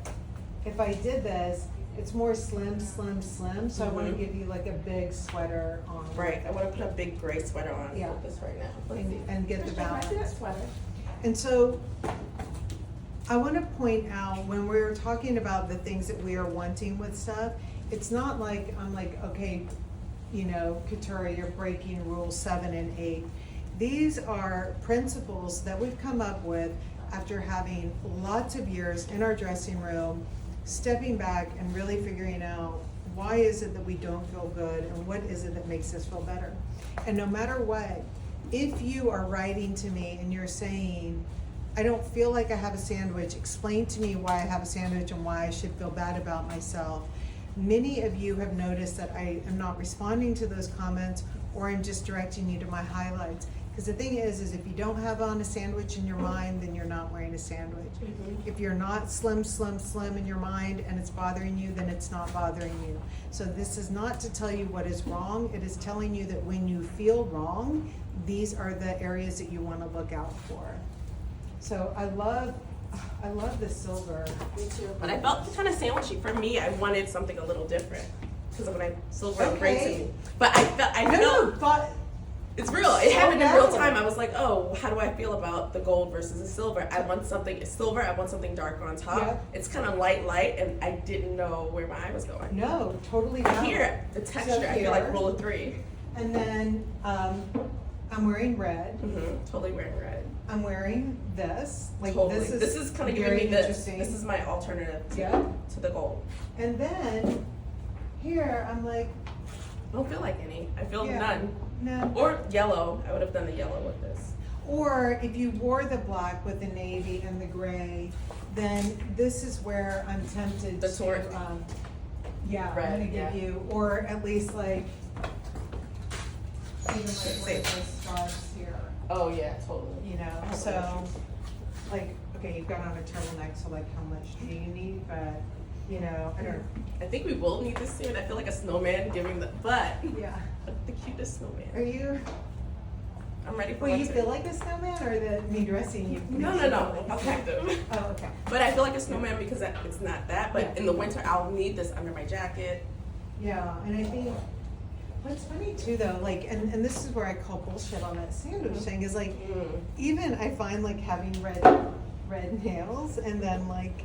if I did this, it's more slim, so I wanna Mhm. give you like a big sweater on. Right. I want to put a big gray sweater on Yeah. with this right now. Let's see. And get the Christian, can I see balance. that sweater? And so, I wanna point out, when we're talking about the things that we are wanting with stuff, it's not like, I'm like, okay, you know, Katura, you're breaking rules 7 and 8. These are principles that we've come up with after having lots of years in our dressing room, stepping back and really figuring out, why is it that we don't feel good, and what is it that makes us feel better? And no matter what, if you are writing to me and you're saying, I don't feel like I have a sandwich, explain to me why I have a sandwich and why I should feel bad about myself. Many of you have noticed that I am not responding to those comments, or I'm just directing you to my highlights. Because the thing is if you don't have on a sandwich in your mind, then you're not wearing a sandwich. If you're not slim in your mind and it's bothering you, then it's not bothering you. So this is not to tell you what is wrong, it is telling you that when you feel wrong, these are the areas that you want to look out for. So I love the silver. Me too. But I felt kind of sandwichy. For me, I wanted something a little different because when I silver and gray to Okay. me. But I felt but it's real. It happened in real valid. time. I was like, oh, how do I feel about the gold versus the silver? I want something silver. I want something darker on top. Yeah. It's kind of light, and I didn't know where my eye was going. no, totally valid. Here, the texture, I feel like roll of 3. And then I'm wearing red. Totally wearing red. I'm wearing this. Like Totally. this is kind of giving very me this. interesting. This is my alternative to, Yeah. to the gold. And then here I'm like, I don't feel like any. I feel yeah, none. no. Or yellow. I would have done the yellow with this. Or if you wore the black with the navy and the gray, then this is where I'm tempted The to, sword. yeah, Red, I'm gonna yeah. give you, or at least like, even like Say- one of the stars here, Oh yeah, totally. you know, have so, issues. like, okay, you've got on a turtleneck, so like, how much do you need, but, you know, I don't, I think we will need this soon. I feel like a snowman giving the yeah. the cutest snowman. Are you, I'm ready for well, you winter. feel like a snowman, or me dressing you? No. I'll pack them. Oh, okay. But I feel like a snowman because it's not that. But Yeah. in the winter, I'll need this under my jacket. Yeah, and I think, what's funny too though, like, and this is where I call bullshit on that sandwich thing, is like, even I find like having red nails and then like,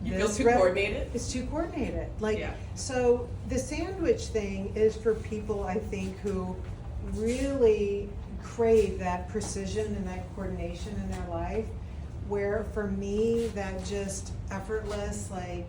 You feel this too red- coordinated? It's too coordinated, like, Yeah. so the sandwich thing is for people, I think, who really crave that precision and that coordination in their life, where for me, that just effortless, like,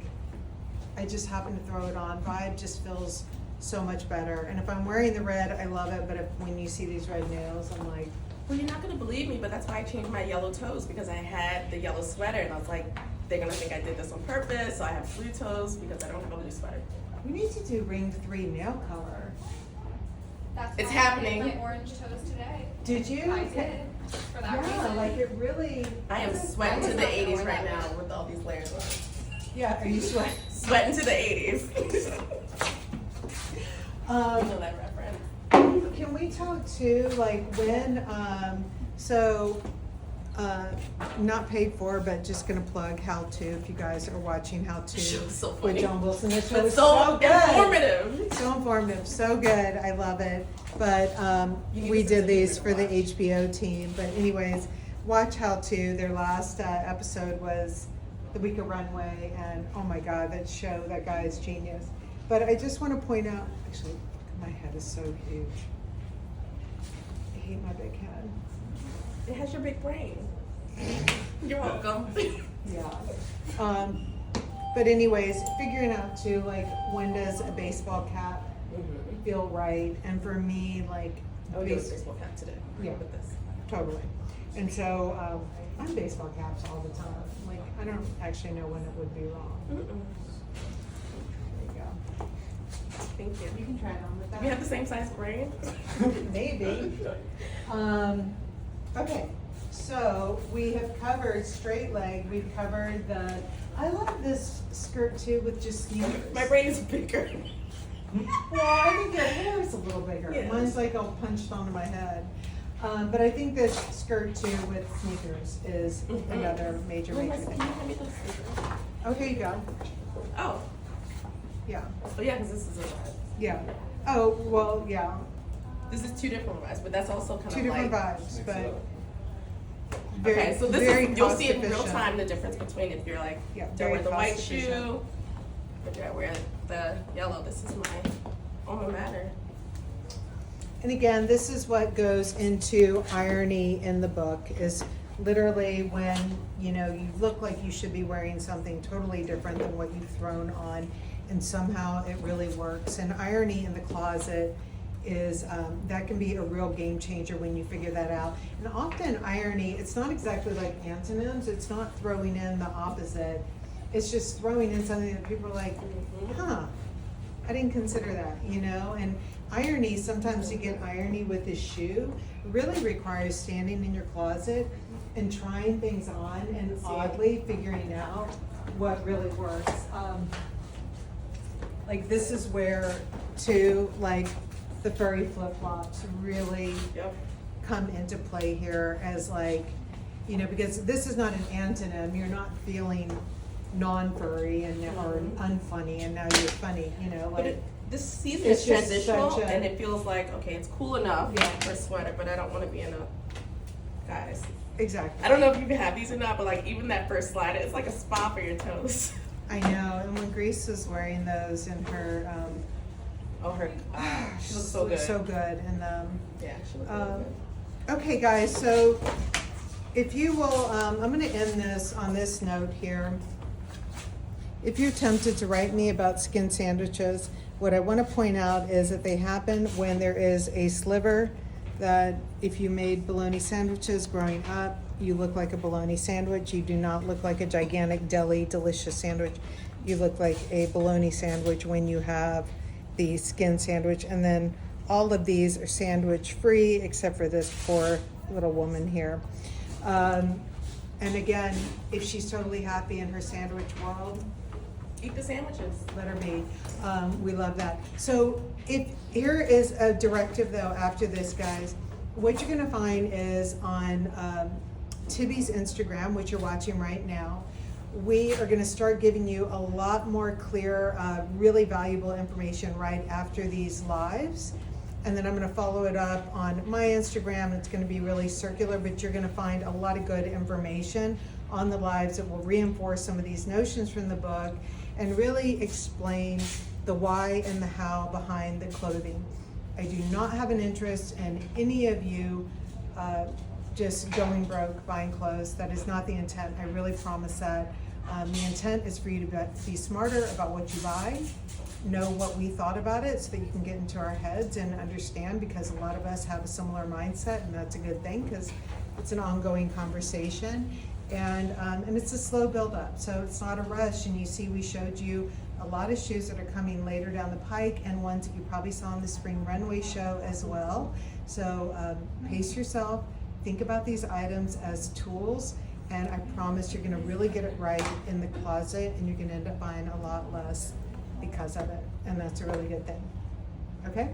I just happen to throw it on vibe just feels so much better. And if I'm wearing the red, I love it, but when you see these red nails, I'm like, Well, you're not gonna believe me, but that's why I changed my yellow toes because I had the yellow sweater, and I was like, they're gonna think I did this on purpose. So I have blue toes because I don't have a blue sweater. we need to do ring 3 nail color. That's It's why I happening. did my orange toes today. Did you? I did, for that Yeah, reason. like it really, I am sweating I to was the not gonna 80s wear right that. now with all these layers on. yeah, are you sweating? Sweating to the 80s. You know that reference. Can we talk too, like when, not paid for, but just gonna plug How To, if you guys are watching How To She was so with funny. John Wilson. The show But is so good. informative. So informative, so good, I love it. But You need we to did sit these here for and the watch. HBO team, but anyways, watch How To. Their last episode was the Week of Runway, and oh my God, that show, that guy is genius. But I just want to point out, actually, my head is so huge. I hate my big head. It has your big brain. You're welcome. Yeah. But anyways, figuring out too, like, when does a baseball cap feel right? And for me, like, Oh, you have a baseball cap today. Yeah. With this. totally. And so I'm baseball caps all the time. Like, I don't actually know when it would be wrong. There you go. Thank you. You can try it on with that. We have the same size brain. Maybe. Okay, so we have covered straight leg. We've covered the. I love this skirt too with just sneakers. My brain is bigger. Well, I think your hair is a little bigger. Yes. Mine's like all punched onto my head. But I think this skirt too with sneakers is another major Can you thing. hand me those sneakers? Okay, you go. Oh. Yeah, Oh yeah, because this is a yeah. Oh, well, yeah. This is two different vibes, but that's also kind Two of different like. vibes, but Okay, so this very is, you'll cost see in real efficient. time the difference between if you're like, Yeah, do I very wear the white cost efficient. shoe, or do I wear the yellow? This is my alma mater. And again, this is what goes into irony in the book, is literally when, you know, you look like you should be wearing something totally different than what you've thrown on, and somehow it really works. And irony in the closet is, that can be a real game changer when you figure that out. And often irony, it's not exactly like antonyms, it's not throwing in the opposite, it's just throwing in something that people are like, huh, I didn't consider that, you know? And irony, sometimes you get irony with this shoe, really requires standing in your closet and trying things on and oddly figuring out what really works. Like this is where too, like the furry flip-flops really Yep. come into play here as like, you know, because this is not an antonym, you're not feeling non-furry and or unfunny and now you're funny, you know, But like. this season It's is just transitional, such a- and it feels like, okay, it's cool enough Yeah. for a sweater, but I don't want to be in a, guys. Exactly. I don't know if you have these or not, but like even that first slider, it's like a spa for your toes. I know, and when Grace was wearing those in her, Oh, her, she looks so good. So good in them. Yeah, she looks really good. Okay, guys, so if you will, I'm gonna end this on this note here. If you're tempted to write me about skin sandwiches, what I wanna point out is that they happen when there is a sliver that if you made bologna sandwiches growing up, you look like a bologna sandwich. You do not look like a gigantic deli delicious sandwich. You look like a bologna sandwich when you have the skin sandwich. And then all of these are sandwich free except for this poor little woman here. And again, if she's totally happy in her sandwich world, Eat the sandwiches. let her be. We love that. So here is a directive though after this, guys. What you're gonna find is on Tibby's Instagram, which you're watching right now, we are gonna start giving you a lot more clear, really valuable information right after these lives. And then I'm gonna follow it up on my Instagram. It's gonna be really circular, but you're gonna find a lot of good information on the lives that will reinforce some of these notions from the book and really explain the why and the how behind the clothing. I do not have an interest in any of you just going broke buying clothes. That is not the intent. I really promise that. The intent is for you to be smarter about what you buy, know what we thought about it so that you can get into our heads and understand, because a lot of us have a similar mindset, and that's a good thing because it's an ongoing conversation. And it's a slow build up, so it's not a rush. And you see, we showed you a lot of shoes that are coming later down the pike and ones that you probably saw in the spring runway show as well. So pace yourself, think about these items as tools, and I promise you're gonna really get it right in the closet, and you're gonna end up buying a lot less because of it. And that's a really good thing. Okay?